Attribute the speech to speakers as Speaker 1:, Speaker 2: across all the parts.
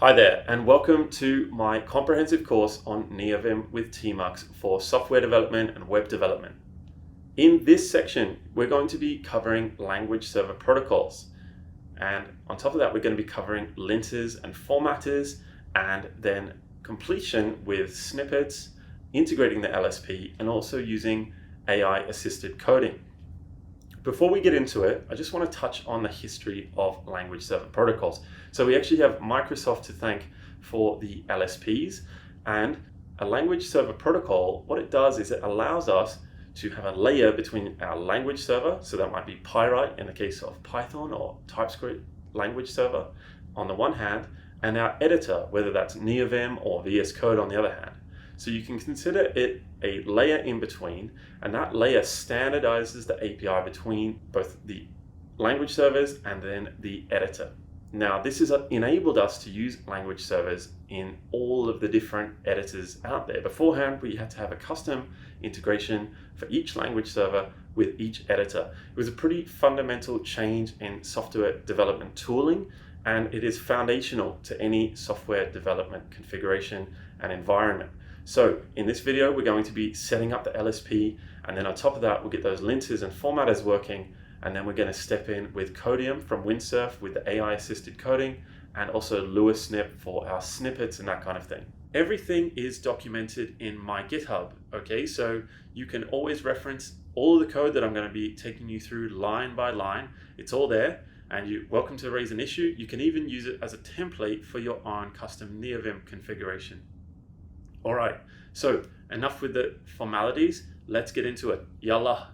Speaker 1: Hi there, and welcome to my comprehensive course on NeoVim with TMUX for software development and web development. In this section, we're going to be covering language server protocols. And on top of that, we're going to be covering linters and formatters, and then completion with snippets, integrating the LSP, and also using AI assisted coding. Before we get into it, I just want to touch on the history of language server protocols. So we actually have Microsoft to thank for the LSPs, and a language server protocol, what it does is it allows us to have a layer between our language server, so that might be Pyrite in the case of Python or TypeScript language server on the one hand, and our editor, whether that's NeoVim or VS Code on the other hand. So you can consider it a layer in between, and that layer standardizes the API between both the language servers and then the editor. Now, this has enabled us to use language servers in all of the different editors out there. Beforehand, we had to have a custom integration for each language server with each editor. It was a pretty fundamental change in software development tooling, and it is foundational to any software development configuration and environment. So in this video, we're going to be setting up the LSP, and then on top of that, we'll get those linters and formatters working, and then we're going to step in with Codeium from Windsurf with the AI assisted coding, and also luacheck for our snippets and that kind of thing. Everything is documented in my GitHub, okay? So you can always reference all of the code that I'm going to be taking you through line by line. It's all there, and you're welcome to raise an issue. You can even use it as a template for your own custom NeoVim configuration. All right, so enough with the formalities, let's get into it. Yalla.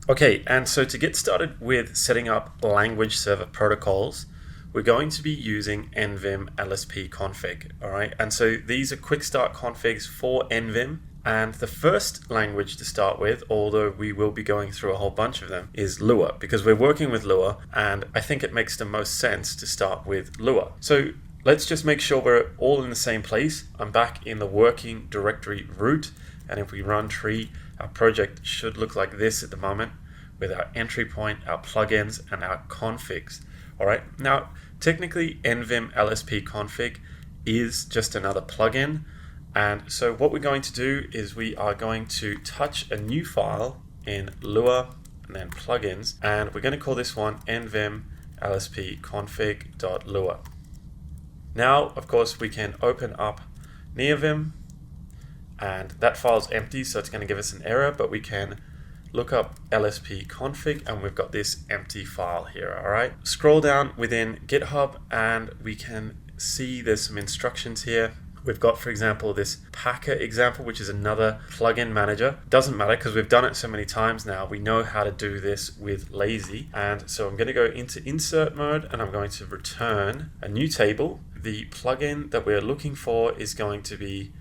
Speaker 1: Okay, and so to get started with setting up language server protocols, we're going to be using nvim-lspconfig, all right? And so these are quick start configs for nvim, and the first language to start with, although we will be going through a whole bunch of them, is Lua, because we're working with Lua, and I think it makes the most sense to start with Lua. So let's just make sure we're all in the same place. I'm back in the working directory root, and if we run tree, our project should look like this at the moment with our entry point, our plugins, and our configs. All right, now technically nvim-lspconfig is just another plugin, and so what we're going to do is we are going to touch a new file in Lua and then plugins, and we're going to call this one nvim-lspconfig.lua. Now, of course, we can open up NeoVim, and that file's empty, so it's going to give us an error, but we can look up lspconfig, and we've got this empty file here, all right? Scroll down within GitHub, and we can see there's some instructions here. We've got, for example, this Packer example, which is another plugin manager. Doesn't matter because we've done it so many times now. We know how to do this with Lazy. And so I'm going to go into insert mode, and I'm going to return a new table. The plugin that we're looking for is going to be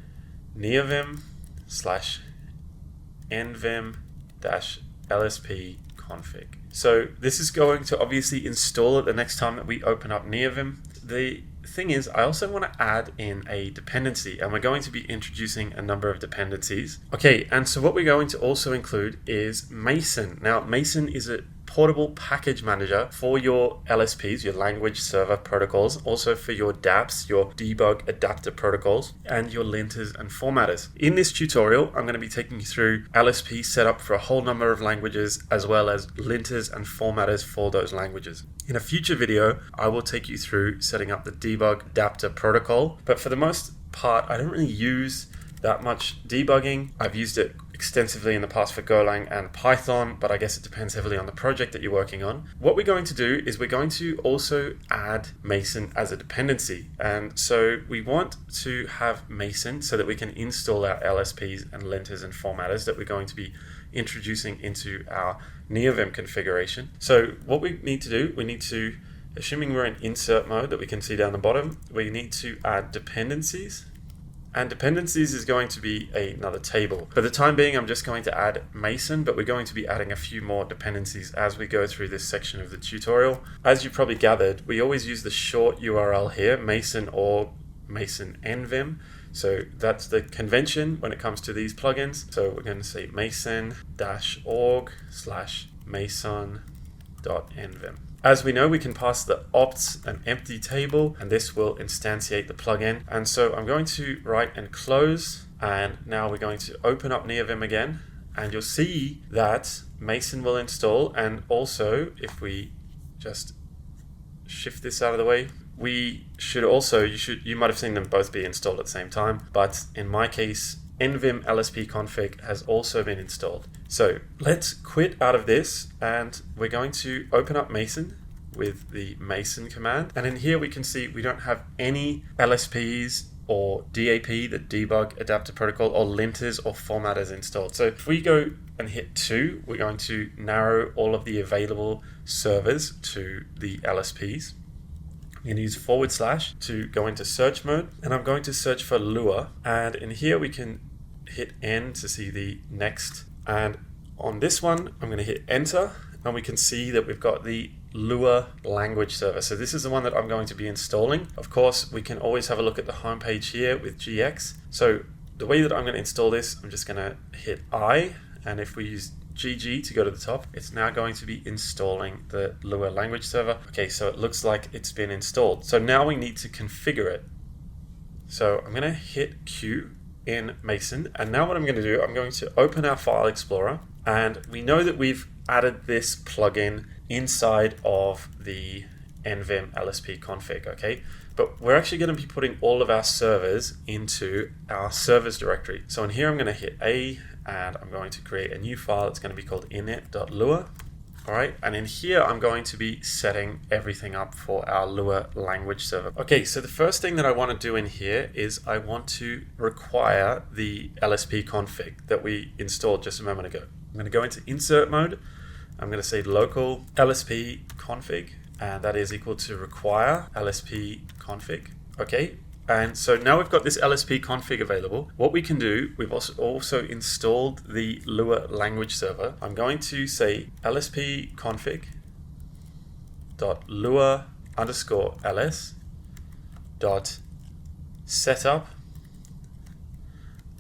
Speaker 1: neovim/nvim-lspconfig. So this is going to obviously install it the next time that we open up NeoVim. The thing is, I also want to add in a dependency, and we're going to be introducing a number of dependencies. Okay, and so what we're going to also include is Mason. Now, Mason is a portable package manager for your LSPs, your language server protocols, also for your dApps, your debug adapter protocols, and your linters and formatters. In this tutorial, I'm going to be taking you through LSP setup for a whole number of languages, as well as linters and formatters for those languages. In a future video, I will take you through setting up the debug adapter protocol, but for the most part, I don't really use that much debugging. I've used it extensively in the past for Golang and Python, but I guess it depends heavily on the project that you're working on. What we're going to do is we're going to also add Mason as a dependency. And so we want to have Mason so that we can install our LSPs and linters and formatters that we're going to be introducing into our NeoVim configuration. So what we need to do, we need to, assuming we're in insert mode that we can see down the bottom, we need to add dependencies. And dependencies is going to be another table. For the time being, I'm just going to add Mason, but we're going to be adding a few more dependencies as we go through this section of the tutorial. As you probably gathered, we always use the short URL here, Mason or Mason nvim. So that's the convention when it comes to these plugins. So we're going to say mason-org/mason mason.nvim. As we know, we can pass the opts an empty table, and this will instantiate the plugin. And so I'm going to write and close, and now we're going to open up NeoVim again, and you'll see that Mason will install. And also, if we just shift this out of the way, we should also, you might have seen them both be installed at the same time, but in my case, nvim-lspconfig has also been installed. So let's quit out of this, and we're going to open up Mason with the Mason command. And in here we can see we don't have any LSPs or DAP, the debug adapter protocol, or linters or formatters installed. So if we go and hit 2, we're going to narrow all of the available servers to the LSPs. I'm going to use / to go into search mode, and I'm going to search for Lua, and in here we can hit N to see the next, and on this one I'm going to hit enter, and we can see that we've got the Lua language server. So this is the one that I'm going to be installing. Of course, we can always have a look at the home page here with GX. So the way that I'm going to install this, I'm just going to hit I, and if we use GG to go to the top, it's now going to be installing the Lua language server. Okay, so it looks like it's been installed. So now we need to configure it. So I'm going to hit Q in Mason, and now what I'm going to do, I'm going to open our file explorer, and we know that we've added this plugin inside of the nvim-lspconfig, okay? But we're actually going to be putting all of our servers into our servers directory. So in here I'm going to hit A, and I'm going to create a new file. It's going to be called init.lua. All right, and in here I'm going to be setting everything up for our Lua language server. Okay, so the first thing that I want to do in here is I want to require the LSP config that we installed just a moment ago. I'm going to go into insert mode. I'm going to say local LSP config, and that is equal to require LSP config. Okay. And so now we've got this LSP config available. What we can do, we've also installed the Lua language server. I'm going to say lsp config .lua _ls .setup.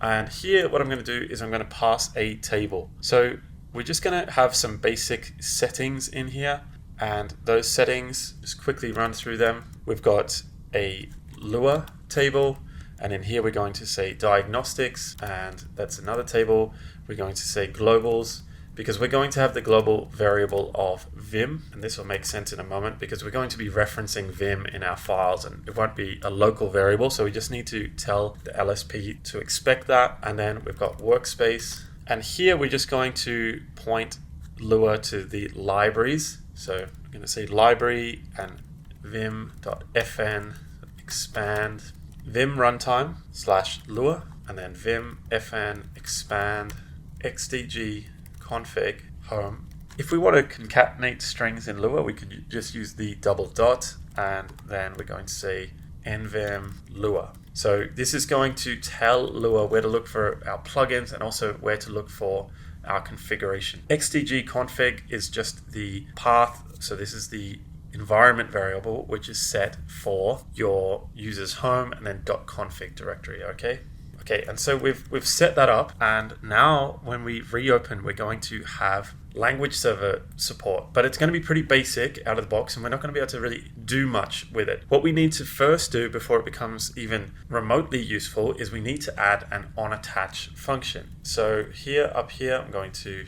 Speaker 1: And here what I'm going to do is I'm going to pass a table. So we're just going to have some basic settings in here, and those settings, just quickly run through them. We've got a Lua table, and in here we're going to say diagnostics, and that's another table. We're going to say globals, because we're going to have the global variable of Vim, and this will make sense in a moment because we're going to be referencing Vim in our files, and it won't be a local variable, so we just need to tell the LSP to expect that. And then we've got workspace, and here we're just going to point Lua to the libraries. So I'm going to say library and vim.fn expand vim runtime /lua, and then vim fn expand xdg config home. If we want to concatenate strings in Lua, we could just use the double dot, and then we're going to say nvim lua. So this is going to tell Lua where to look for our plugins and also where to look for our configuration. xdg config is just the path, so this is the environment variable which is set for your user's home and then .config directory. Okay, and so we've set that up, and now when we reopen we're going to have language server support, but it's going to be pretty basic out of the box, and we're not going to be able to really do much with it. What we need to first do before it becomes even remotely useful is we need to add an onAttach function. So up here I'm going to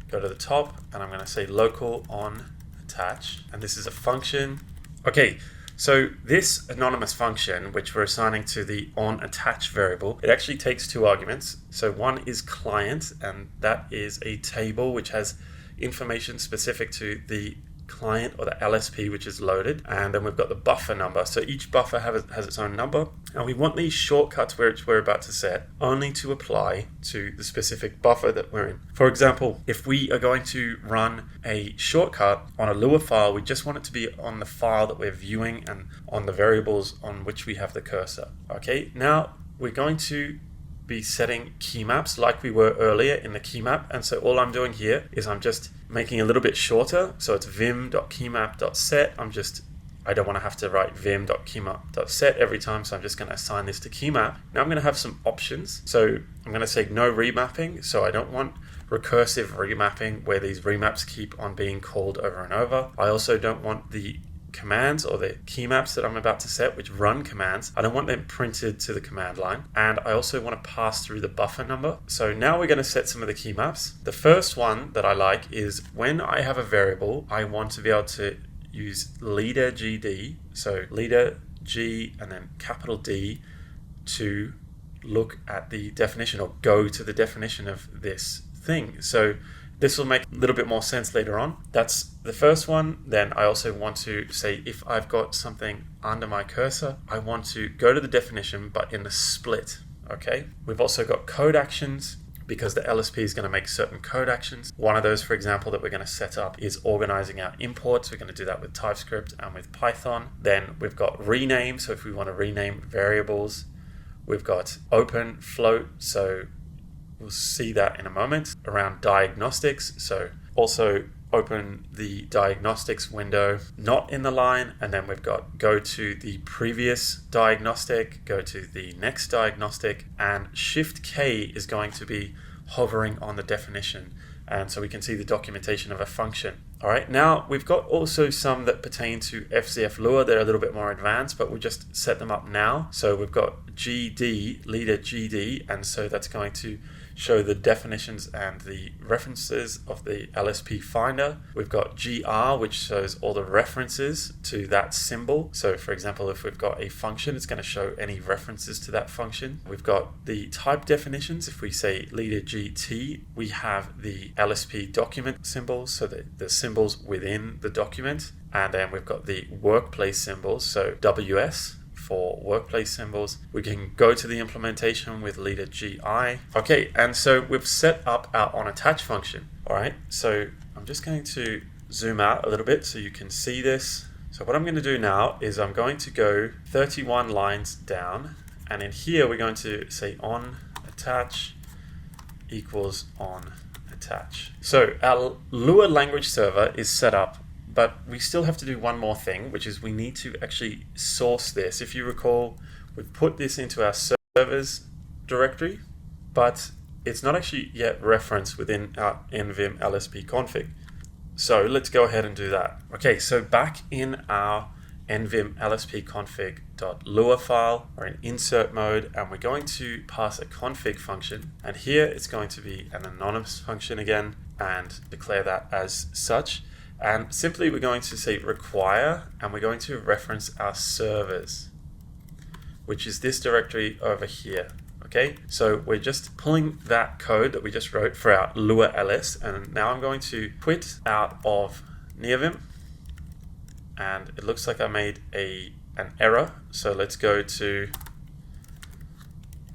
Speaker 1: go to the top, and I'm going to say local onAttach, and this is a function. Okay, so this anonymous function, which we're assigning to the onAttach variable, it actually takes two arguments. So one is client, and that is a table which has information specific to the client or the LSP which is loaded, and then we've got the buffer number. So each buffer has its own number, and we want these shortcuts which we're about to set only to apply to the specific buffer that we're in. For example, if we are going to run a shortcut on a Lua file, we just want it to be on the file that we're viewing and on the variables on which we have the cursor. Okay, now we're going to be setting keymaps like we were earlier in the keymap, and so all I'm doing here is I'm just making a little bit shorter, so it's vim.keymap.set. I don't want to have to write vim.keymap.set every time, so I'm just going to assign this to keymap. Now I'm going to have some options. So I'm going to say no remapping, so I don't want recursive remapping where these remaps keep on being called over and over. I also don't want the commands or the keymaps that I'm about to set, which run commands, I don't want them printed to the command line. And I also want to pass through the buffer number. So now we're going to set some of the keymaps. The first one that I like is when I have a variable, I want to be able to use leader GD, so leader G and then capital D, to look at the definition or go to the definition of this thing. So this will make a little bit more sense later on. That's the first one. Then I also want to say if I've got something under my cursor, I want to go to the definition, but in a split, okay? We've also got code actions because the LSP is going to make certain code actions. One of those, for example, that we're going to set up is organizing our imports. We're going to do that with TypeScript and with Python. Then we've got rename. So if we want to rename variables, we've got open, float. So we'll see that in a moment. Around diagnostics, so also open the diagnostics window, not in the line, and then we've got go to the previous diagnostic, go to the next diagnostic, and Shift K is going to be hovering on the definition. And so we can see the documentation of a function. All right, now we've got also some that pertain to FZF Lua. They're a little bit more advanced, but we'll just set them up now. So we've got GD, leader GD, and so that's going to show the definitions and the references of the LSP finder. We've got GR, which shows all the references to that symbol. So for example, if we've got a function, it's going to show any references to that function. We've got the type definitions. If we say leader GT, we have the LSP document symbols, so the symbols within the document. And then we've got the workplace symbols, so WS for workplace symbols. We can go to the implementation with leader GI. Okay, and so we've set up our onAttach function. All right, so I'm just going to zoom out a little bit so you can see this. So what I'm going to do now is I'm going to go 31 lines down, and in here we're going to say onAttach equals onAttach. So our Lua language server is set up, but we still have to do one more thing, which is we need to actually source this. If you recall, we've put this into our servers directory, but it's not actually yet referenced within our nvim-lspconfig. So let's go ahead and do that. Okay, so back in our nvim-lspconfig.lua file, we're in insert mode, and we're going to pass a config function. And here it's going to be an anonymous function again, and declare that as such. And simply we're going to say require, and we're going to reference our servers, which is this directory over here. Okay, so we're just pulling that code that we just wrote for our Lua ls, and now I'm going to quit out of NeoVim, and it looks like I made an error. So let's go to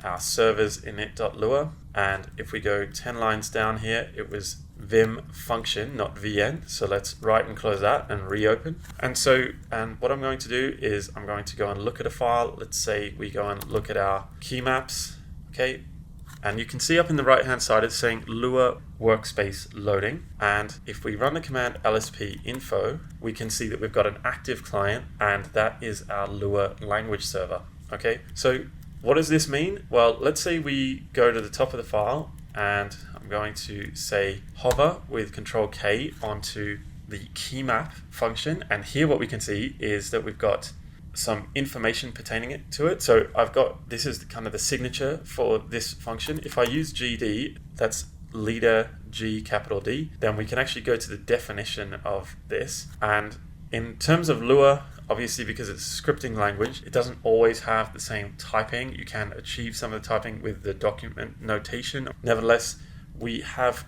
Speaker 1: our servers init.lua, and if we go 10 lines down here, it was vim function, not vn. So let's write and close that and reopen. And what I'm going to do is I'm going to go and look at a file. Let's say we go and look at our Keymaps. Okay, and you can see up in the right hand side it's saying Lua workspace loading, and if we run the command lsp info, we can see that we've got an active client, and that is our Lua language server. Okay, so what does this mean? Well, let's say we go to the top of the file, and I'm going to say hover with Control K onto the keymap function, and here what we can see is that we've got some information pertaining to it. So this is kind of the signature for this function. If I use GD, that's leader G capital D, then we can actually go to the definition of this. And in terms of Lua, obviously because it's a scripting language, it doesn't always have the same typing. You can achieve some of the typing with the document notation. Nevertheless, we have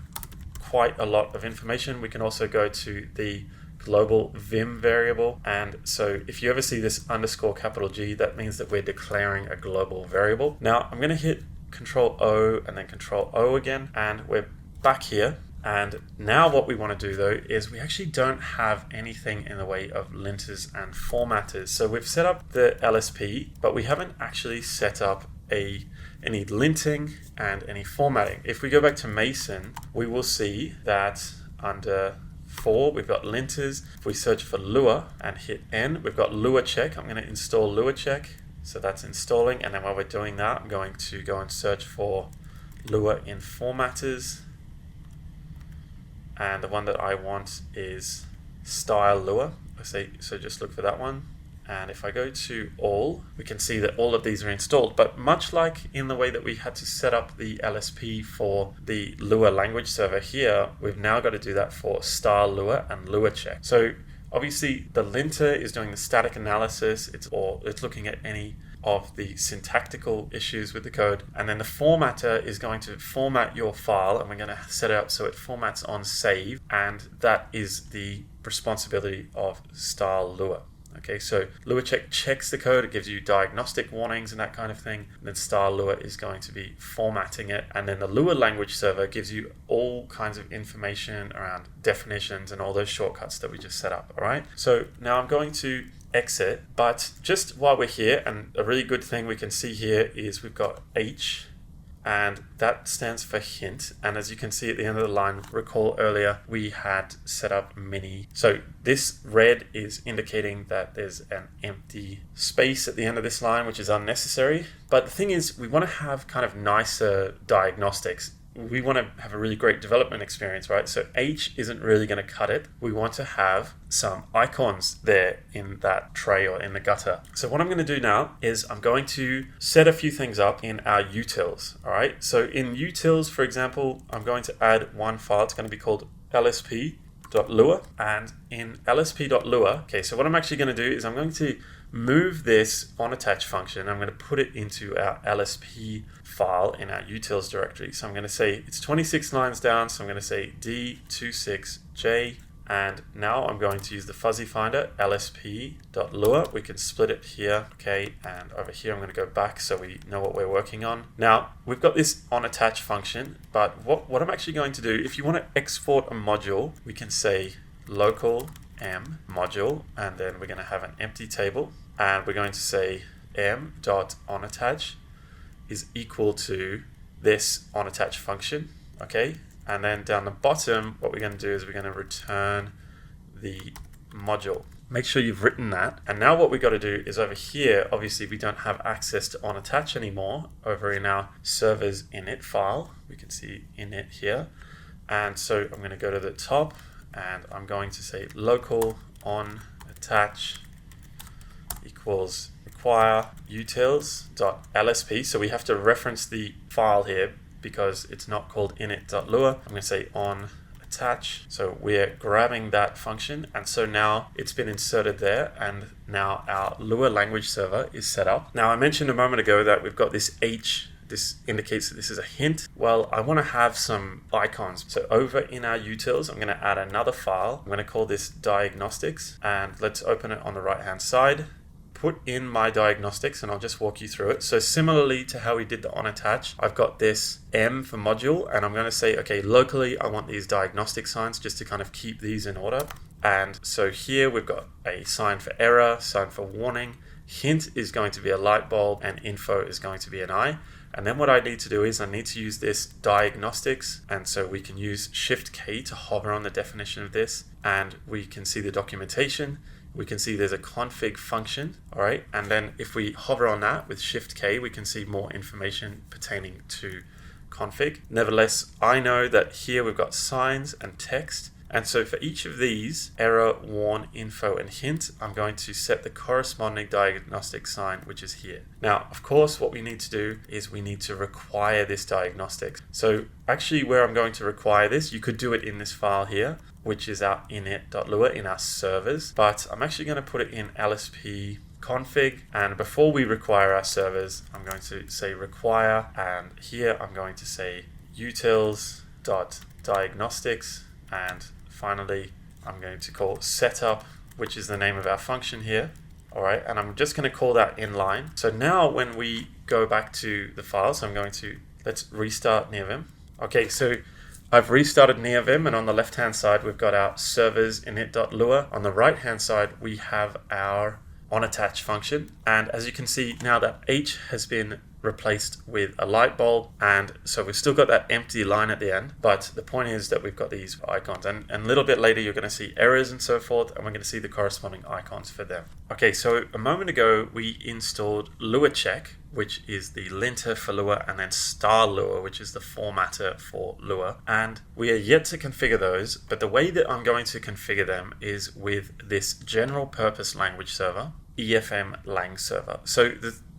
Speaker 1: quite a lot of information. We can also go to the global vim variable, and so if you ever see this underscore capital G, that means that we're declaring a global variable. Now I'm going to hit Control O and then Control O again, and we're back here. And now what we want to do though is we actually don't have anything in the way of linters and formatters. So we've set up the LSP, but we haven't actually set up any linting and any formatting. If we go back to Mason, we will see that under we've got linters. If we search for Lua and hit N, we've got luacheck. I'm going to install luacheck, so that's installing, and then while we're doing that, I'm going to go and search for Lua in formatters, and the one that I want is stylua. So just look for that one. And if I go to all, we can see that all of these are installed. But much like in the way that we had to set up the LSP for the Lua language server here, we've now got to do that for stylua and luacheck. So obviously the linter is doing the static analysis. It's looking at any of the syntactical issues with the code. And then the formatter is going to format your file, and we're going to set it up so it formats on save. And that is the responsibility of stylua. Okay, so luacheck checks the code, it gives you diagnostic warnings and that kind of thing. And then stylua is going to be formatting it. And then the Lua language server gives you all kinds of information around definitions and all those shortcuts that we just set up. All right, so now I'm going to exit, but just while we're here, and a really good thing we can see here is we've got H, and that stands for hint. And as you can see at the end of the line, recall earlier we had set up mini. So this red is indicating that there's an empty space at the end of this line, which is unnecessary. But the thing is, we want to have kind of nicer diagnostics. We want to have a really great development experience, right? So H isn't really going to cut it. We want to have some icons there in that tray or in the gutter. So what I'm going to do now is I'm going to set a few things up in our utils, all right? So in utils, for example, I'm going to add one file. It's going to be called lsp.lua. And in lsp.lua, okay, so what I'm actually going to do is I'm going to move this onAttach function. I'm going to put it into our LSP file in our utils directory. So I'm going to say it's 26 lines down. So I'm going to say D26J. And now I'm going to use the fuzzy finder, lsp.lua. We can split it here, okay, and over here I'm going to go back so we know what we're working on. Now, we've got this onAttach function, but what I'm actually going to do, if you want to export a module, we can say local m module, and then we're going to have an empty table, and we're going to say m.onAttach is equal to this onAttach function, okay? And then down the bottom, what we're going to do is we're going to return the module. Make sure you've written that. And now what we've got to do is over here, obviously we don't have access to onAttach anymore. Over in our server's init file, we can see init here. And so I'm going to go to the top, and I'm going to say local onAttach equals require utils.lsp. So we have to reference the file here because it's not called init.lua. I'm going to say onAttach. So we're grabbing that function, and so now it's been inserted there, and now our Lua language server is set up. Now I mentioned a moment ago that we've got this H. This indicates that this is a hint. Well, I want to have some icons. So over in our utils, I'm going to add another file. I'm going to call this diagnostics, and let's open it on the right hand side. Put in my diagnostics, and I'll just walk you through it. So similarly to how we did the onAttach, I've got this M for module, and I'm going to say, okay, locally I want these diagnostic signs just to kind of keep these in order. And so here we've got a sign for error, sign for warning, hint is going to be a light bulb, and info is going to be an eye. And then what I need to do is I need to use this diagnostics, and so we can use Shift-K to hover on the definition of this, and we can see the documentation. We can see there's a config function, all right? And then if we hover on that with Shift-K, we can see more information pertaining to config. Nevertheless, I know that here we've got signs and text. And so for each of these, error, warn, info, and hint, I'm going to set the corresponding diagnostic sign, which is here. Now, of course, what we need to do is we need to require this diagnostic. So actually where I'm going to require this, you could do it in this file here, which is our init.lua in our servers, but I'm actually going to put it in lspconfig. And before we require our servers, I'm going to say require, and here I'm going to say utils.diagnostics, and finally I'm going to call setup, which is the name of our function here. All right, and I'm just going to call that inline. So now when we go back to the file, so let's restart NeoVim. Okay, so I've restarted NeoVim, and on the left-hand side, we've got our servers init.lua. On the right-hand side, we have our onAttach function. And as you can see now that H has been replaced with a light bulb, and so we've still got that empty line at the end, but the point is that we've got these icons, and a little bit later you're going to see errors and so forth, and we're going to see the corresponding icons for them. Okay, so a moment ago we installed luacheck, which is the linter for Lua, and then stylua, which is the formatter for Lua, and we are yet to configure those, but the way that I'm going to configure them is with this general purpose language server, efm-langserver. So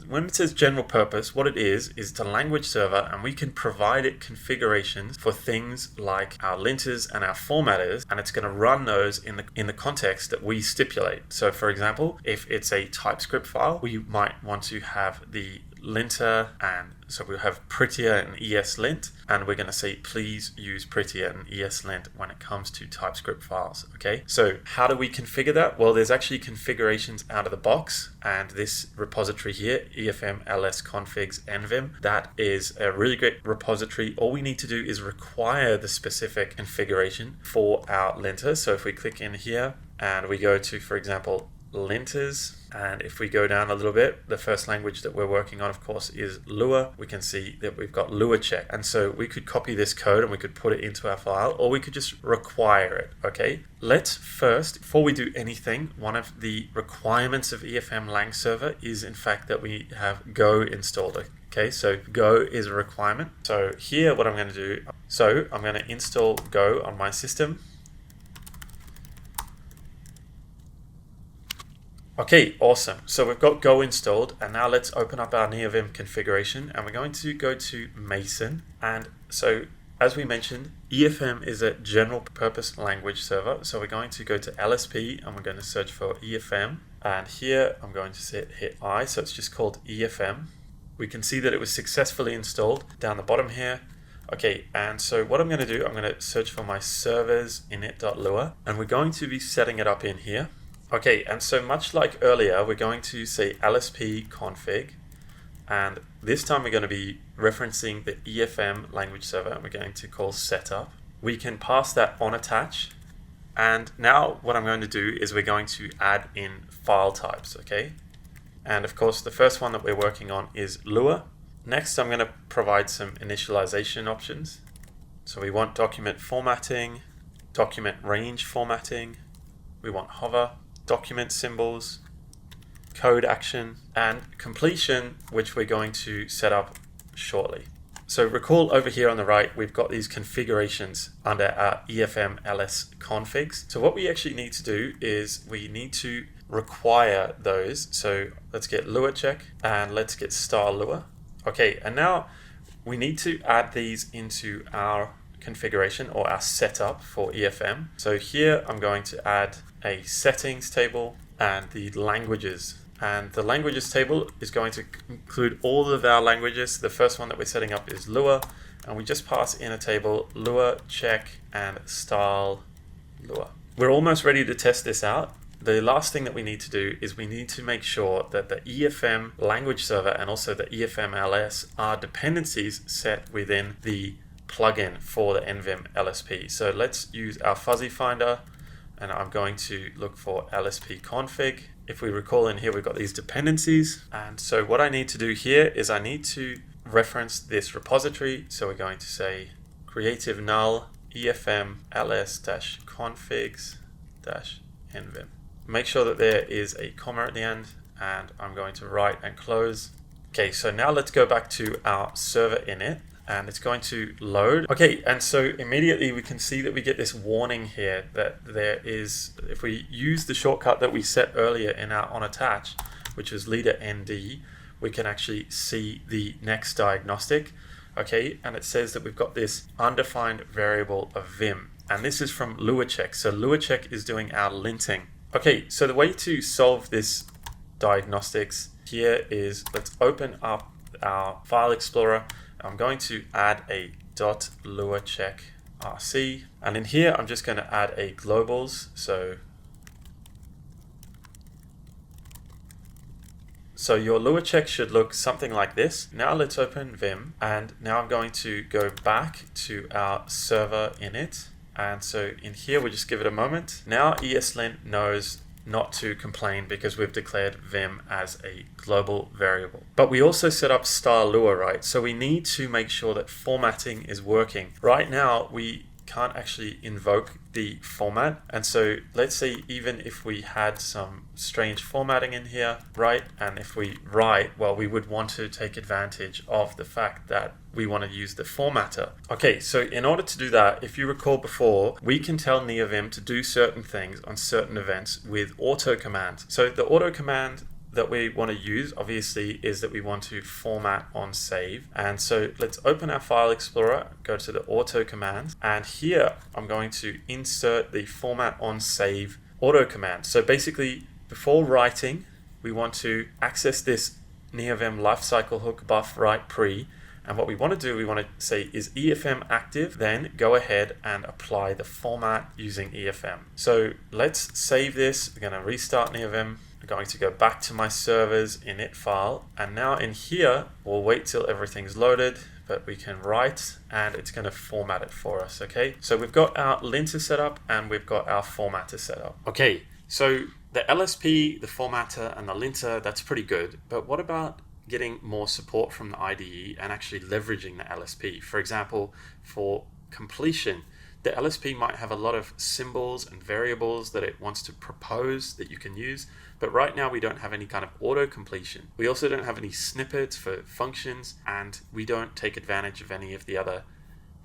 Speaker 1: when it says general purpose, what it is a language server, and we can provide it configurations for things like our linters and our formatters, and it's going to run those in the context that we stipulate. So for example, if it's a TypeScript file, we might want to have the linter, and so we'll have prettier and ESLint, and we're going to say please use prettier and ESLint when it comes to TypeScript files. Okay, so how do we configure that? Well, there's actually configurations out of the box, and this repository here, efm-lspconfig nvim, that is a really great repository. All we need to do is require the specific configuration for our linter. So if we click in here and we go to, for example, linters, and if we go down a little bit, the first language that we're working on, of course, is Lua. We can see that we've got luacheck, and so we could copy this code and we could put it into our file, or we could just require it. Okay, let's first, before we do anything, one of the requirements of efm-langserver is in fact that we have Go installed. Okay, so Go is a requirement. So here what I'm going to do, so I'm going to install Go on my system. Okay, awesome. So we've got Go installed, and now let's open up our NeoVim configuration, and we're going to go to Mason. And so as we mentioned, EFM is a general purpose language server. So we're going to go to LSP and we're going to search for EFM. And here I'm going to hit I, so it's just called EFM. We can see that it was successfully installed down the bottom here. Okay, and so what I'm going to do, I'm going to search for my servers init.lua, and we're going to be setting it up in here. Okay, and so much like earlier, we're going to say lspconfig, and this time we're going to be referencing the EFM language server, and we're going to call setup. We can pass that on attach, and now what I'm going to do is we're going to add in file types, okay? And of course, the first one that we're working on is Lua. Next, I'm going to provide some initialization options. So we want document formatting, document range formatting, we want hover, document symbols, code action, and completion, which we're going to set up shortly. So recall over here on the right, we've got these configurations under our efm-lspconfigs. So what we actually need to do is we need to require those. So let's get luacheck and let's get stylua. Okay, and now we need to add these into our configuration or our setup for EFM. So here I'm going to add a settings table and the languages. And the languages table is going to include all of our languages. The first one that we're setting up is Lua, and we just pass in a table luacheck and stylua. We're almost ready to test this out. The last thing that we need to do is we need to make sure that the EFM language server and also the EFM-ls are dependencies set within the plugin for the Nvim LSP. So let's use our fuzzy finder, and I'm going to look for lspconfig. If we recall in here, we've got these dependencies. And so what I need to do here is I need to reference this repository. So we're going to say creative null efm-ls-configs-nvim. Make sure that there is a comma at the end, and I'm going to write and close. Okay, so now let's go back to our server init, and it's going to load. Okay, and so immediately we can see that we get this warning here that there is, if we use the shortcut that we set earlier in our onAttach, which was leader ND, we can actually see the next diagnostic. Okay, and it says that we've got this undefined variable of vim, and this is from luacheck. So luacheck is doing our linting. Okay, so the way to solve this diagnostics here is let's open up our file explorer. I'm going to add a .luacheckrc, and in here I'm just going to add a globals. So your luacheck should look something like this. Now let's open Vim, and now I'm going to go back to our server init. And so in here, we just give it a moment. Now ESLint knows not to complain because we've declared vim as a global variable. But we also set up stylua, right? So we need to make sure that formatting is working. Right now, we can't actually invoke the format. And so let's say even if we had some strange formatting in here, right? And if we write, well, we would want to take advantage of the fact that we want to use the formatter. Okay, so in order to do that, if you recall before, we can tell NeoVim to do certain things on certain events with auto commands. So the auto command that we want to use obviously is that we want to format on save. And so let's open our file explorer, go to the auto commands, and here I'm going to insert the format on save auto command. So basically before writing, we want to access this NeoVim lifecycle hook buff write pre. And what we want to do, we want to say is EFM active, then go ahead and apply the format using EFM. So let's save this. We're going to restart NeoVim. I'm going to go back to my server's init file. And now in here, we'll wait till everything's loaded, but we can write and it's going to format it for us. Okay, so we've got our linter set up and we've got our formatter set up. Okay, so the LSP, the formatter, and the linter, that's pretty good. But what about getting more support from the IDE and actually leveraging the LSP? For example, for completion, the LSP might have a lot of symbols and variables that it wants to propose that you can use, but right now we don't have any kind of auto completion. We also don't have any snippets for functions, and we don't take advantage of any of the other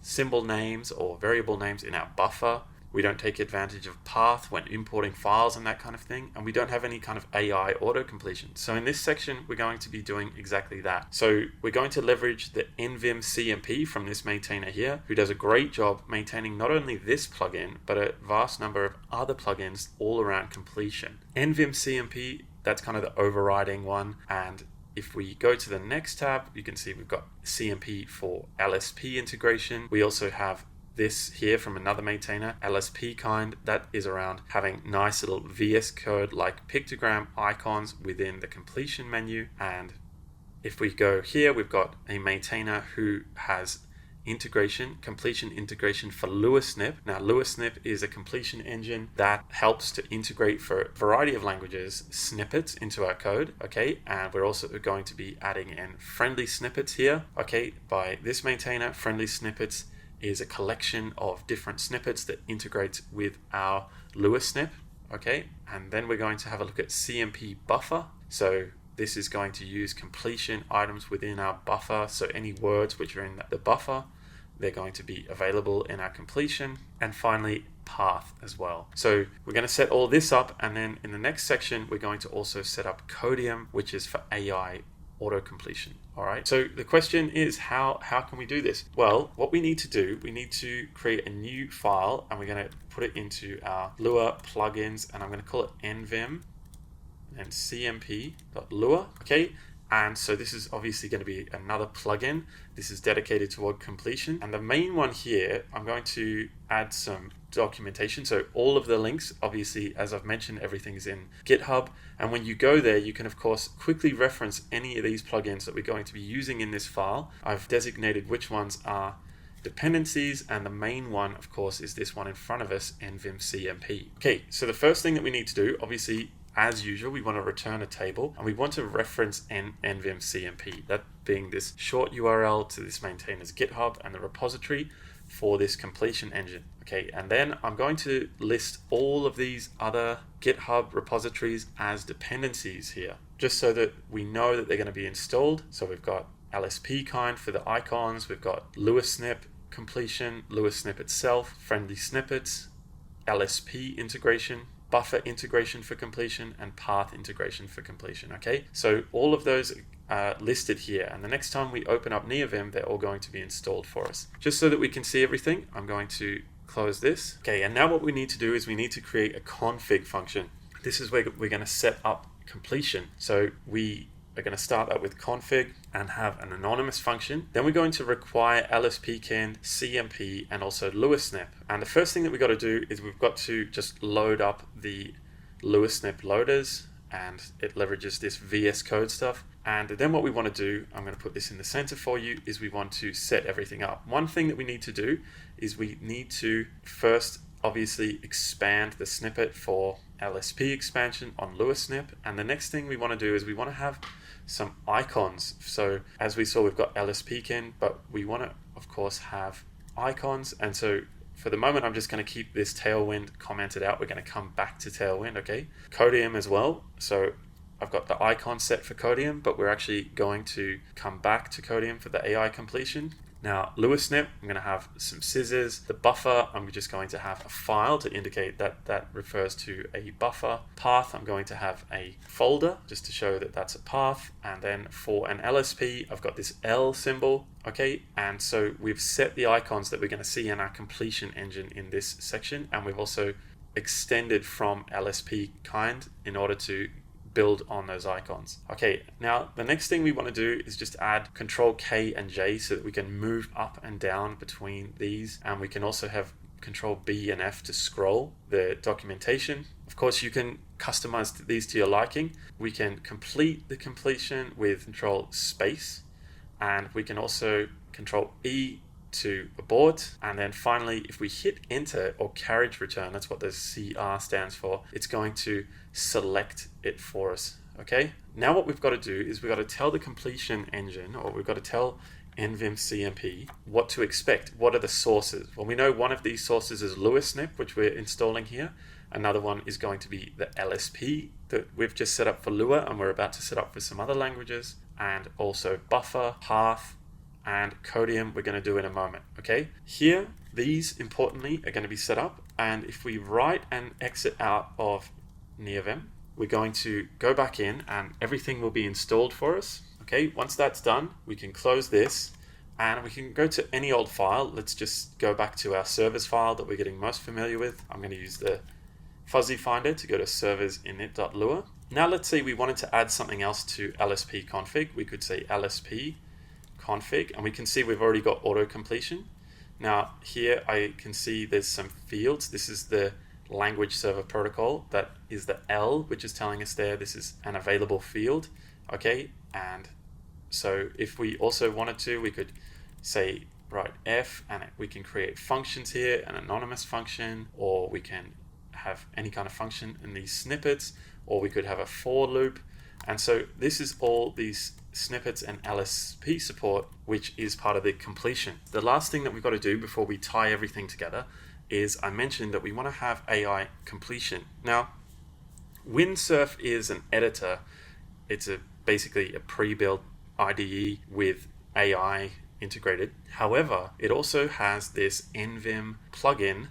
Speaker 1: symbol names or variable names in our buffer. We don't take advantage of path when importing files and that kind of thing. And we don't have any kind of AI auto-completion. So in this section, we're going to be doing exactly that. So we're going to leverage the nvim-cmp from this maintainer here, who does a great job maintaining not only this plugin, but a vast number of other plugins all around completion. nvim-cmp, that's kind of the overriding one. And if we go to the next tab, you can see we've got CMP for LSP integration. We also have this here from another maintainer, LSP kind, that is around having nice little VS Code like pictogram icons within the completion menu. And if we go here, we've got a maintainer who has completion integration for luacheck. Now, luacheck is a completion engine that helps to integrate for a variety of languages snippets into our code, okay? And we're also going to be adding in friendly snippets here, okay? By this maintainer, friendly snippets is a collection of different snippets that integrates with our luacheck, okay? And then we're going to have a look at CMP buffer. So this is going to use completion items within our buffer. So any words which are in the buffer, they're going to be available in our completion. And finally, path as well. So we're going to set all this up, and then in the next section, we're going to also set up Codeium, which is for AI auto-completion. All right, so the question is, how can we do this? Well, what we need to do, we need to create a new file, and we're going to put it into our Lua plugins, and I'm going to call it nvim and cmp.lua, okay? And so this is obviously going to be another plugin. This is dedicated toward completion. And the main one here, I'm going to add some documentation. So all of the links, obviously, as I've mentioned, everything is in GitHub. And when you go there, you can, of course, quickly reference any of these plugins that we're going to be using in this file. I've designated which ones are dependencies, and the main one, of course, is this one in front of us, nvim-cmp. Okay, so the first thing that we need to do, obviously, as usual, we want to return a table, and we want to reference nvim-cmp, that being this short URL to this maintainer's GitHub and the repository for this completion engine. Okay, and then I'm going to list all of these other GitHub repositories as dependencies here, just so that we know that they're going to be installed. So we've got LSP kind for the icons, we've got luacheck completion, luacheck itself, friendly snippets, LSP integration, buffer integration for completion, and path integration for completion. Okay, so all of those are listed here, and the next time we open up NeoVim, they're all going to be installed for us. Just so that we can see everything, I'm going to close this. Okay, and now what we need to do is we need to create a config function. This is where we're going to set up completion. So we are going to start out with config and have an anonymous function. Then we're going to require lspkin, cmp, and also luacheck. And the first thing that we've got to do is we've got to just load up the luacheck loaders, and it leverages this VS Code stuff. And then what we want to do, I'm going to put this in the center for you, is we want to set everything up. One thing that we need to do is we need to first obviously expand the snippet for LSP expansion on luaSnip. And the next thing we want to do is we want to have some icons. So as we saw, we've got LSPkin, but we want to, of course, have icons. And so for the moment, I'm just going to keep this Tailwind commented out. We're going to come back to Tailwind, okay? Codeium as well. So I've got the icon set for Codeium, but we're actually going to come back to Codeium for the AI completion. Now, luaSnip, I'm going to have some scissors. The buffer, I'm just going to have a file to indicate that that refers to a buffer. Path, I'm going to have a folder just to show that that's a path. And then for an LSP, I've got this L symbol, okay? And so we've set the icons that we're going to see in our completion engine in this section. And we've also extended from LSP kind in order to build on those icons. Okay, now the next thing we want to do is just add Control K and J so that we can move up and down between these, and we can also have Control B and F to scroll the documentation. Of course, you can customize these to your liking. We can complete the completion with Control Space, and we can also Control E to abort. And then finally, if we hit enter or carriage return, that's what the CR stands for, it's going to select it for us. Okay, now what we've got to do is we've got to tell the completion engine, or we've got to tell nvim-cmp what to expect. What are the sources? Well, we know one of these sources is luaSnip, which we're installing here. Another one is going to be the LSP that we've just set up for Lua, and we're about to set up for some other languages, and also buffer, path, and Codeium we're going to do in a moment. Okay, here these importantly are going to be set up, and if we write and exit out of NeoVim, we're going to go back in and everything will be installed for us. Okay, once that's done, we can close this and we can go to any old file. Let's just go back to our servers file that we're getting most familiar with. I'm going to use the fuzzy finder to go to servers init.lua. Now let's say we wanted to add something else to LSP config. We could say LSP config, and we can see we've already got auto completion. Now here I can see there's some fields. This is the language server protocol. That is the L, which is telling us there this is an available field. Okay, and so if we also wanted to, we could say write F, and we can create functions here, an anonymous function, or we can have any kind of function in these snippets, or we could have a for loop. And so this is all these snippets and LSP support, which is part of the completion. The last thing that we've got to do before we tie everything together is I mentioned that we want to have AI completion. Now, Windsurf is an editor. It's basically a pre-built IDE with AI integrated. However, it also has this NVim plugin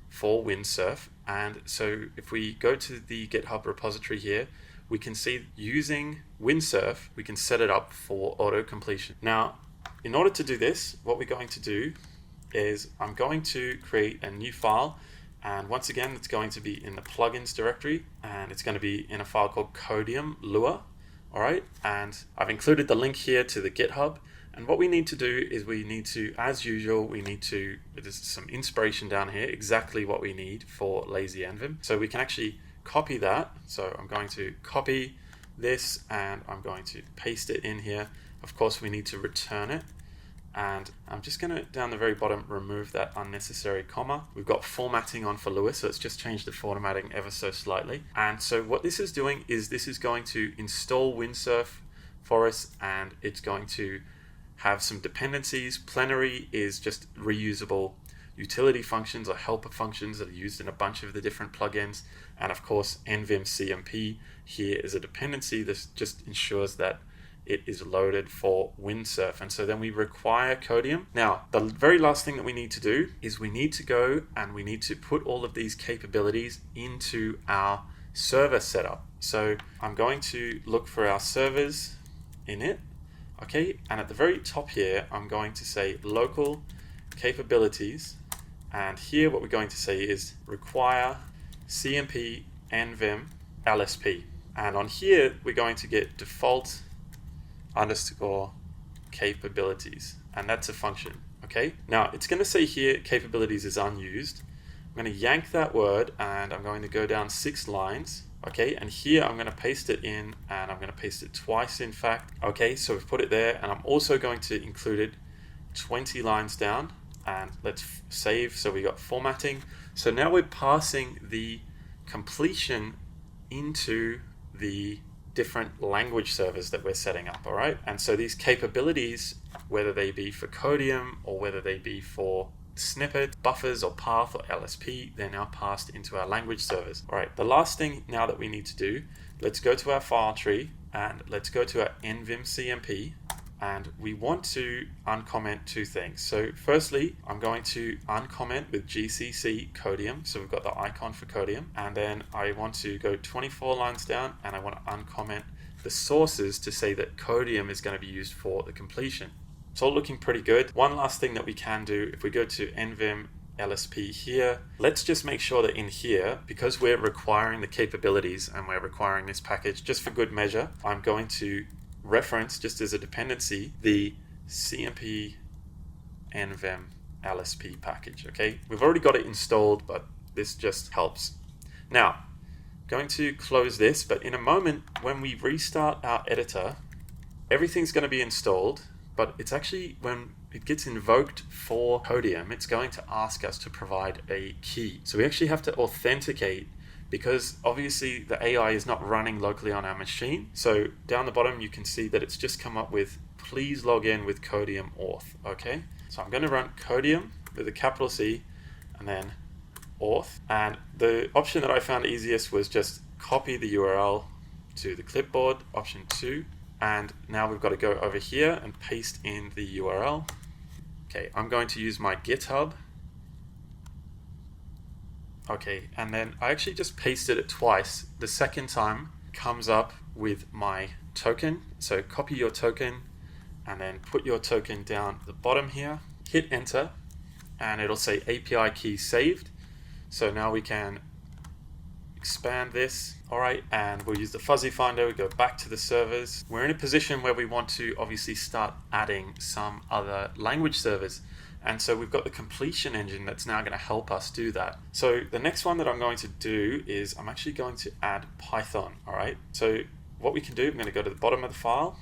Speaker 1: for Windsurf. And so if we go to the GitHub repository here, we can see using Windsurf, we can set it up for auto completion. Now, in order to do this, what we're going to do is I'm going to create a new file, and once again it's going to be in the plugins directory, and it's going to be in a file called Codeium Lua. All right, and I've included the link here to the GitHub. And what we need to do is we need to, as usual, there's some inspiration down here, exactly what we need for LazyNvim. So we can actually copy that. So I'm going to copy this and I'm going to paste it in here. Of course, we need to return it. And I'm just going to, down the very bottom, remove that unnecessary comma. We've got formatting on for Lua, so let's just change the formatting ever so slightly. And so what this is doing is this is going to install Windsurf for us, and it's going to have some dependencies. Plenary is just reusable utility functions or helper functions that are used in a bunch of the different plugins. And of course, nvim-cmp here is a dependency that just ensures that it is loaded for Windsurf. And so then we require Codeium. Now, the very last thing that we need to do is we need to go and we need to put all of these capabilities into our server setup. So I'm going to look for our servers in it. Okay, and at the very top here, I'm going to say local capabilities. And here what we're going to say is require cmp nvim LSP. And on here, we're going to get default underscore capabilities, and that's a function. Okay, now it's going to say here capabilities is unused. I'm going to yank that word and I'm going to go down 6 lines. Okay, and here I'm going to paste it in, and I'm going to paste it twice, in fact. Okay, so we've put it there, and I'm also going to include it 20 lines down, and let's save. So we got formatting. So now we're passing the completion into the different language servers that we're setting up, all right? And so these capabilities, whether they be for Codeium or whether they be for snippet, buffers or path or LSP, they're now passed into our language servers. All right, the last thing now that we need to do, let's go to our file tree and let's go to our nvim-cmp, and we want to uncomment two things. So firstly, I'm going to uncomment with gcc Codeium. So we've got the icon for Codeium, and then I want to go 24 lines down and I want to uncomment the sources to say that Codeium is going to be used for the completion. It's all looking pretty good. One last thing that we can do, if we go to nvim-lsp here, let's just make sure that in here, because we're requiring the capabilities and we're requiring this package, just for good measure, I'm going to reference, just as a dependency, the cmp nvim-lsp package, okay? We've already got it installed, but this just helps. Now, going to close this, but in a moment, when we restart our editor, everything's going to be installed, but it's actually, when it gets invoked for Codeium, it's going to ask us to provide a key. So we actually have to authenticate, because obviously the AI is not running locally on our machine. So down the bottom, you can see that it's just come up with, please log in with Codeium auth, okay? So I'm going to run Codeium with a capital C and then auth. And the option that I found easiest was just copy the URL to the clipboard, option 2. And now we've got to go over here and paste in the URL. Okay, I'm going to use my GitHub. Okay, and then I actually just pasted it twice. The second time comes up with my token. So copy your token and then put your token down the bottom here. Hit enter and it'll say API key saved. So now we can expand this. All right, and we'll use the fuzzy finder. We go back to the servers. We're in a position where we want to obviously start adding some other language servers. And so we've got the completion engine that's now going to help us do that. So the next one that I'm going to do is I'm actually going to add Python. All right, so what we can do, I'm going to go to the bottom of the file.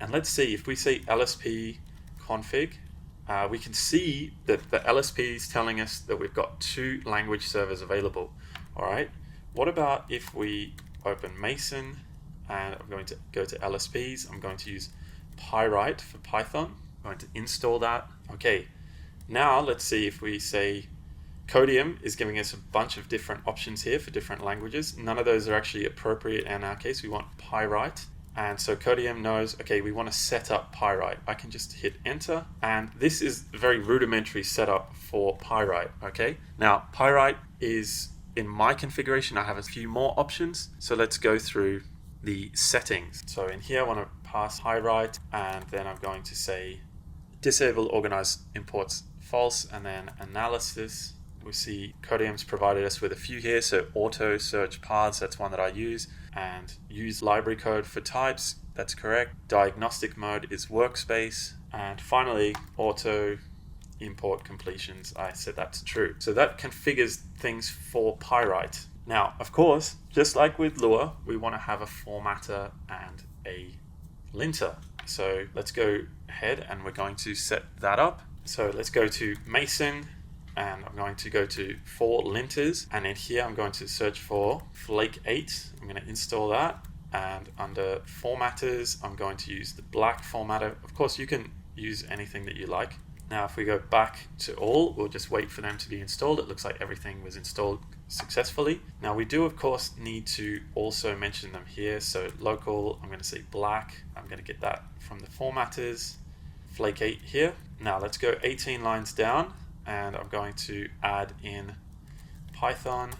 Speaker 1: And let's see, if we say lspconfig, we can see that the LSP is telling us that we've got 2 language servers available. All right, what about if we open Mason and I'm going to go to LSPs, I'm going to use Pyrite for Python. I'm going to install that. Okay, now let's see if we say Codeium is giving us a bunch of different options here for different languages. None of those are actually appropriate in our case. We want Pyrite. And so Codeium knows, okay, we want to set up Pyrite. I can just hit enter. And this is a very rudimentary setup for Pyrite, okay? Now, Pyrite is, in my configuration, I have a few more options. So let's go through the settings. So in here, I want to pass Pyrite, and then I'm going to say disable organized imports false, and then analysis. We see Codeium's provided us with a few here. So auto search paths, that's one that I use. And use library code for types, that's correct. Diagnostic mode is workspace. And finally, auto import completions, I set that to true. So that configures things for Pyrite. Now, of course, just like with Lua, we want to have a formatter and a linter. So let's go ahead and we're going to set that up. So let's go to Mason and I'm going to go to for linters, and in here I'm going to search for Flake 8. I'm going to install that, and under formatters I'm going to use the black formatter. Of course you can use anything that you like. Now if we go back to all, we'll just wait for them to be installed. It looks like everything was installed successfully. Now we do of course need to also mention them here. So local, I'm going to say black. I'm going to get that from the formatters. Flake 8 here. Now let's go 18 lines down, and I'm going to add in Python,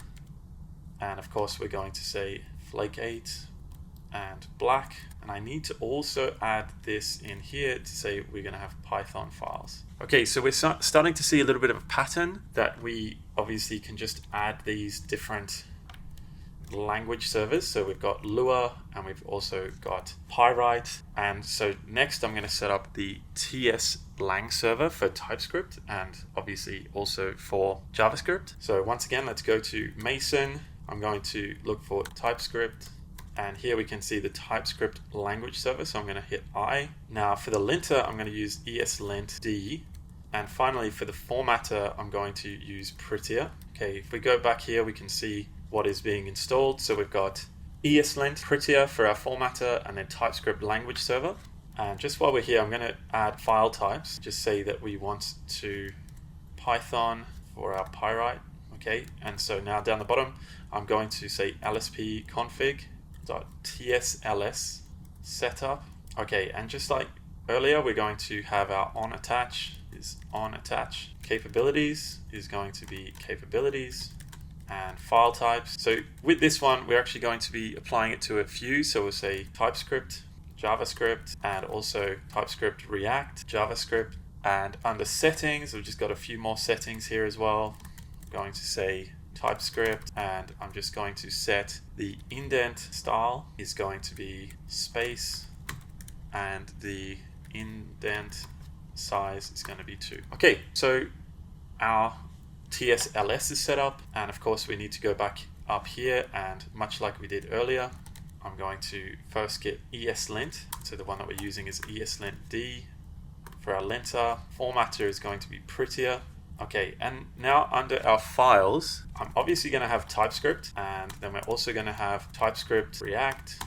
Speaker 1: and of course we're going to say Flake 8 and black, and I need to also add this in here to say we're going to have Python files. Okay, so we're starting to see a little bit of a pattern that we obviously can just add these different language servers. So we've got Lua and we've also got Pyrite, and so next I'm going to set up the LSPs for TypeScript and obviously also for JavaScript. So once again, let's go to Mason. I'm going to look for TypeScript, and here we can see the TypeScript language server, so I'm going to hit I. Now for the linter, I'm going to use ESLint-D, and finally for the formatter, I'm going to use Prettier. Okay, if we go back here, we can see what is being installed. So we've got ESLint, Prettier for our formatter, and then TypeScript language server. And just while we're here, I'm going to add file types. Just say that we want to Python for our Pyrite. Okay, and so now down the bottom, I'm going to say lspconfig.tsls setup. Okay, and just like earlier, we're going to have our onAttach is onAttach. Capabilities is going to be capabilities, and file types. So with this one, we're actually going to be applying it to a few. So we'll say TypeScript, JavaScript, and also TypeScript React, JavaScript. And under settings, we've just got a few more settings here as well. I'm going to say TypeScript, and I'm just going to set the indent style is going to be space, and the indent size is going to be 2. Okay, so our TSLS is set up, and of course we need to go back up here, and much like we did earlier, I'm going to first get ESLint. So the one that we're using is ESLint D for our linter. Formatter is going to be Prettier. Okay, and now under our files, I'm obviously going to have TypeScript, and then we're also going to have TypeScript React.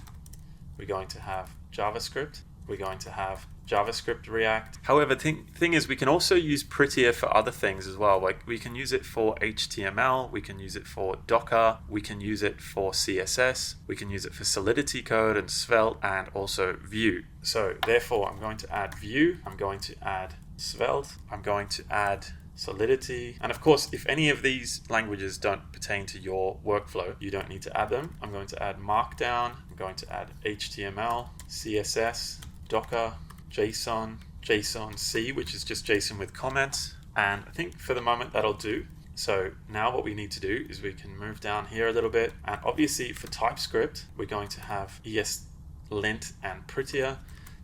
Speaker 1: We're going to have JavaScript. We're going to have JavaScript React. However, thing is, we can also use Prettier for other things as well. Like we can use it for HTML, we can use it for Docker, we can use it for CSS, we can use it for Solidity code and Svelte, and also Vue. So therefore, I'm going to add Vue, I'm going to add Svelte, I'm going to add Solidity, and of course, if any of these languages don't pertain to your workflow, you don't need to add them. I'm going to add Markdown, I'm going to add HTML, CSS, Docker, JSON, JSON-C, which is just JSON with comments, and I think for the moment that'll do. So now what we need to do is we can move down here a little bit, and obviously for TypeScript, we're going to have ESLint and Prettier.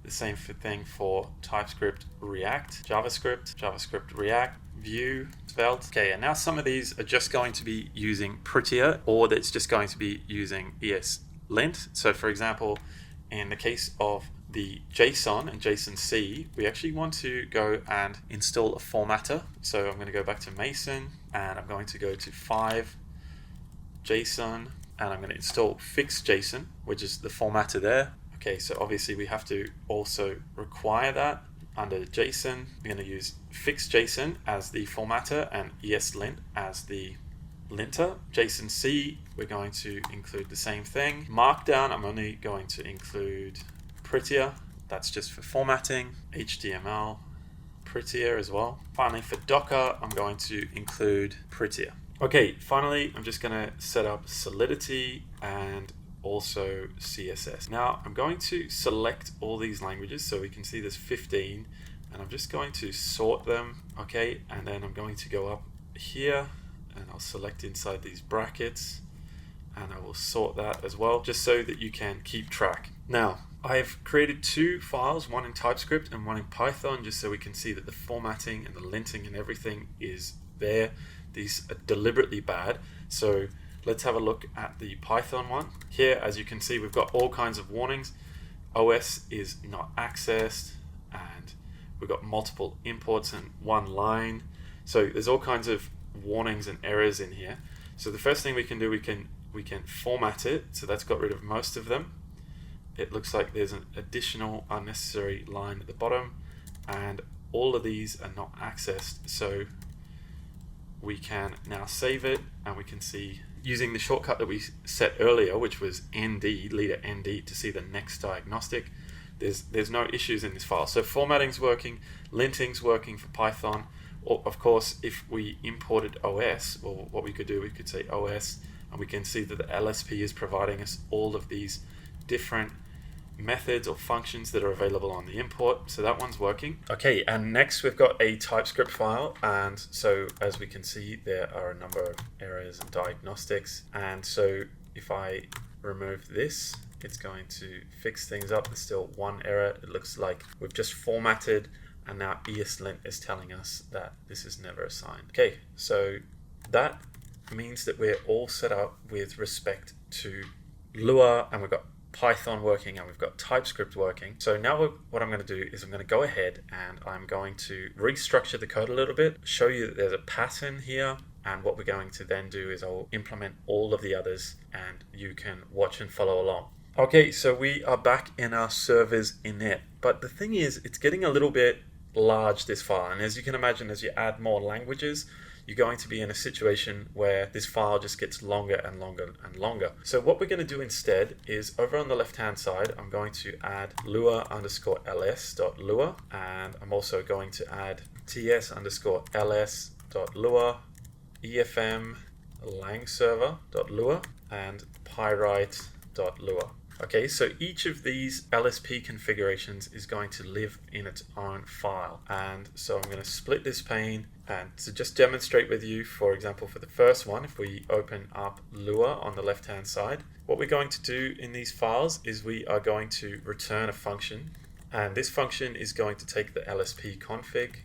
Speaker 1: The same thing for TypeScript React, JavaScript, JavaScript React, Vue, Svelte. Okay, and now some of these are just going to be using Prettier, or it's just going to be using ESLint. So for example, in the case of the JSON and JSON-C, we actually want to go and install a formatter. So I'm going to go back to Mason, and I'm going to go to 5 JSON, and I'm going to install fixJSON, which is the formatter there. Okay, so obviously we have to also require that. Under JSON, we're going to use fixJSON as the formatter and ESLint as the linter. JSON-C, we're going to include the same thing. Markdown, I'm only going to include Prettier, that's just for formatting. HTML, Prettier as well. Finally, for Docker, I'm going to include Prettier. Okay, finally, I'm just going to set up Solidity and also CSS. Now, I'm going to select all these languages, so we can see there's 15, and I'm just going to sort them, okay? And then I'm going to go up here, and I'll select inside these brackets, and I will sort that as well, just so that you can keep track. Now, I've created 2 files, one in TypeScript and one in Python, just so we can see that the formatting and the linting and everything is there. These are deliberately bad. So let's have a look at the Python one. Here, as you can see, we've got all kinds of warnings. OS is not accessed, and we've got multiple imports and one line. So there's all kinds of warnings and errors in here. So the first thing we can do, we can format it. So that's got rid of most of them. It looks like there's an additional unnecessary line at the bottom, and all of these are not accessed. So we can now save it, and we can see using the shortcut that we set earlier, which was ND, leader ND, to see the next diagnostic. There's no issues in this file. So formatting's working, linting's working for Python. Or, of course, if we imported OS, well, what we could do, we could say OS, and we can see that the LSP is providing us all of these different methods or functions that are available on the import. So that one's working. Okay, and next we've got a TypeScript file, and so as we can see, there are a number of errors and diagnostics, and so if I remove this, it's going to fix things up. There's still one error. It looks like we've just formatted, and now ESLint is telling us that this is never assigned. Okay, so that means that we're all set up with respect to Lua, and we've got Python working, and we've got TypeScript working. So now what I'm going to do is I'm going to go ahead and I'm going to restructure the code a little bit, show you that there's a pattern here, And what we're going to then do is I'll implement all of the others and you can watch and follow along. Okay, so we are back in our server's init, but the thing is, it's getting a little bit large, this file. And as you can imagine, as you add more languages, you're going to be in a situation where this file just gets longer and longer and longer. So what we're going to do instead is over on the left-hand side, I'm going to add lua_ls.lua, and I'm also going to add ts_ls.lua, efm-langserver.lua, and pyrite.lua. Okay, so each of these LSP configurations is going to live in its own file. And so I'm going to split this pane, and to just demonstrate with you, for example, for the first one, if we open up Lua on the left-hand side, what we're going to do in these files is we are going to return a function. And this function is going to take the LSP config,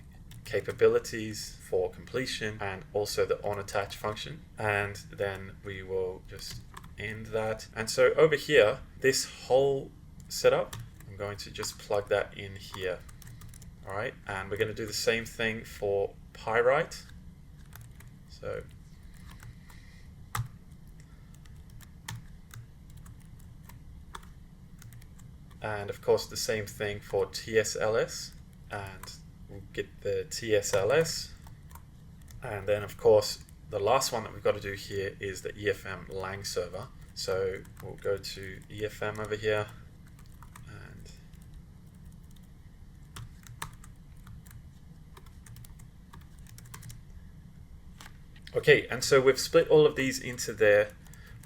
Speaker 1: capabilities for completion, and also the onAttach function. And then we will just end that. And so over here, this whole setup, I'm going to just plug that in here. All right, and we're going to do the same thing for Pyrite. So and of course the same thing for TSLS, and we'll get the TSLS, and then of course the last one that we've got to do here is the efm-langserver. So we'll go to EFM over here, and okay, and so we've split all of these into their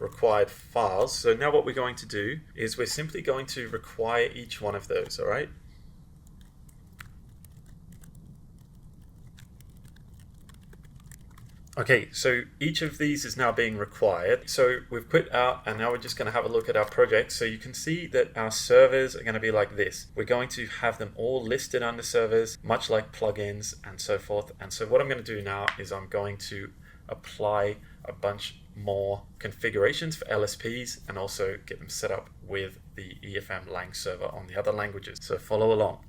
Speaker 1: required files. So now what we're going to do is we're simply going to require each one of those, all right? Okay, so each of these is now being required. So we've quit out, and now we're just going to have a look at our project. So you can see that our servers are going to be like this. We're going to have them all listed under servers, much like plugins and so forth. And so what I'm going to do now is I'm going to apply a bunch more configurations for LSPs and also get them set up with the efm-langserver on the other languages. So follow along.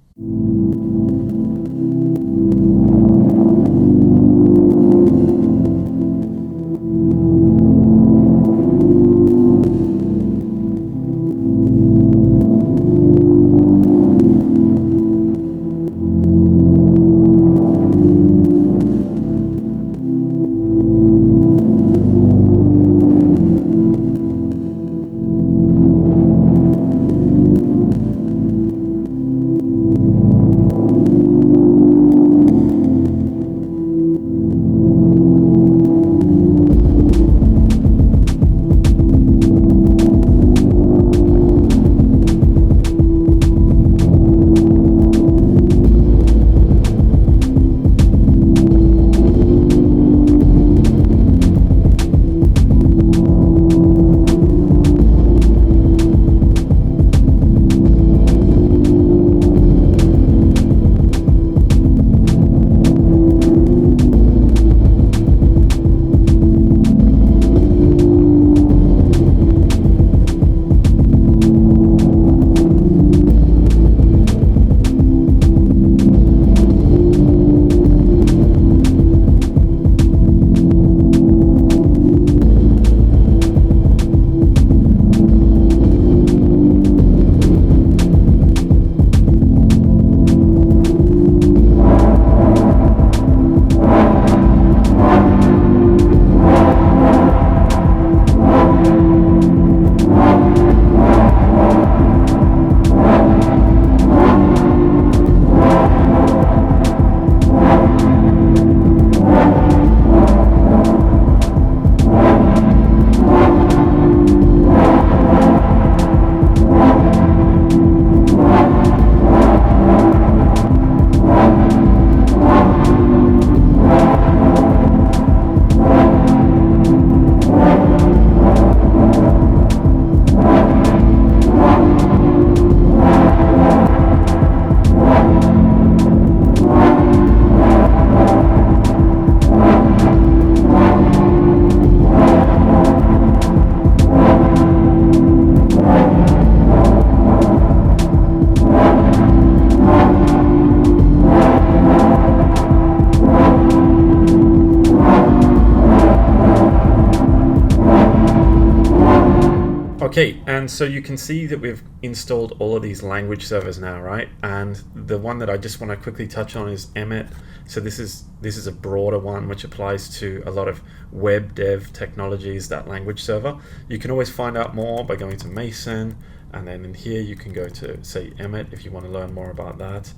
Speaker 1: Okay, and so you can see that we've installed all of these language servers now, right? And the one that I just want to quickly touch on is Emmet. So this is a broader one which applies to a lot of web dev technologies, that language server. You can always find out more by going to Mason, and then in here you can go to, say, Emmet if you want to learn more about that.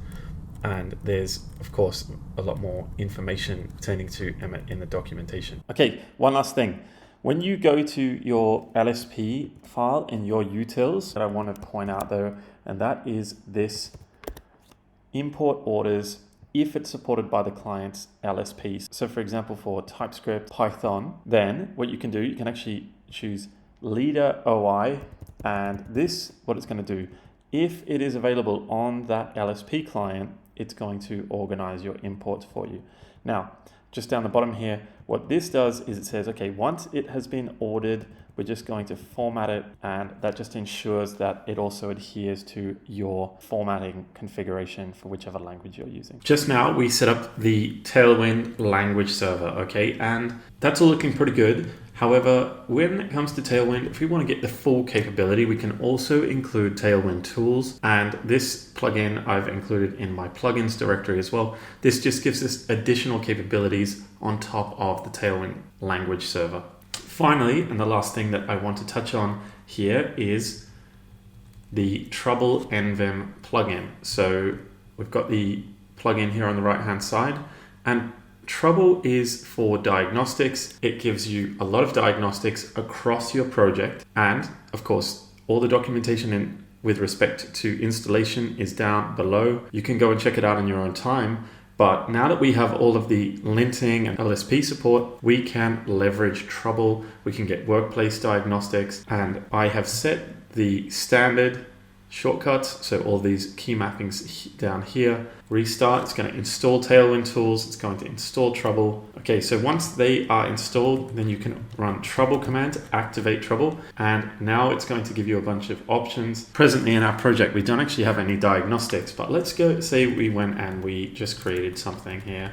Speaker 1: And there's, of course, a lot more information pertaining to Emmet in the documentation. Okay, one last thing. When you go to your LSP file in your utils, that I want to point out though, and that is this import orders if it's supported by the client's LSPs. So for example, for TypeScript, Python, then what you can do, you can actually choose leader OI, and this, what it's going to do, if it is available on that LSP client, it's going to organize your imports for you. Now, just down the bottom here, what this does is it says, okay, once it has been ordered, we're just going to format it, and that just ensures that it also adheres to your formatting configuration for whichever language you're using. Just now, we set up the Tailwind language server, okay, and that's all looking pretty good. However, when it comes to Tailwind, if we want to get the full capability, we can also include Tailwind Tools. And this plugin I've included in my plugins directory as well. This just gives us additional capabilities on top of the Tailwind language server. Finally, and the last thing that I want to touch on here is the Trouble NVim plugin. So we've got the plugin here on the right-hand side, and Trouble is for diagnostics. It gives you a lot of diagnostics across your project. And of course, all the documentation with respect to installation is down below. You can go and check it out in your own time. But now that we have all of the linting and LSP support, we can leverage Trouble. We can get workplace diagnostics. And I have set the standard shortcuts, so all these key mappings down here. Restart, it's going to install Tailwind tools, it's going to install Trouble. Okay, so once they are installed, then you can run Trouble command to activate Trouble, and now it's going to give you a bunch of options. Presently in our project, we don't actually have any diagnostics, but let's go, say we went and we just created something here.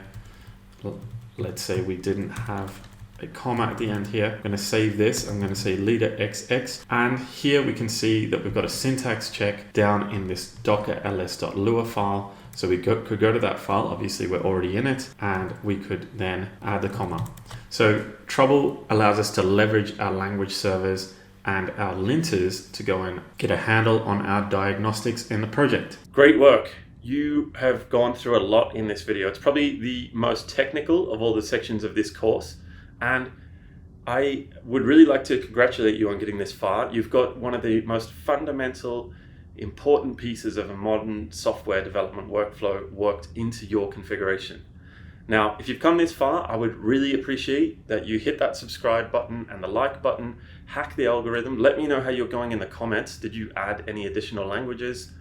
Speaker 1: Let's say we didn't have a comma at the end here. I'm going to save this. I'm going to say leader XX, and here we can see that we've got a syntax check down in this docker ls.lua file. So we could go to that file. Obviously, we're already in it, and we could then add the comma. So Trouble allows us to leverage our language servers and our linters to go and get a handle on our diagnostics in the project. Great work. You have gone through a lot in this video. It's probably the most technical of all the sections of this course. And I would really like to congratulate you on getting this far. You've got one of the most fundamental, important pieces of a modern software development workflow worked into your configuration. Now, if you've come this far, I would really appreciate that you hit that subscribe button and the like button, hack the algorithm. Let me know how you're going in the comments. Did you add any additional languages?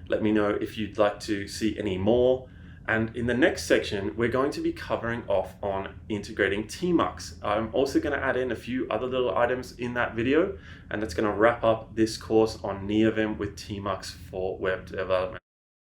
Speaker 1: Let me know if you'd like to see any more. And in the next section, we're going to be covering off on integrating TMUX. I'm also going to add in a few other little items in that video, and that's going to wrap up this course on NeoVim with TMUX for web development.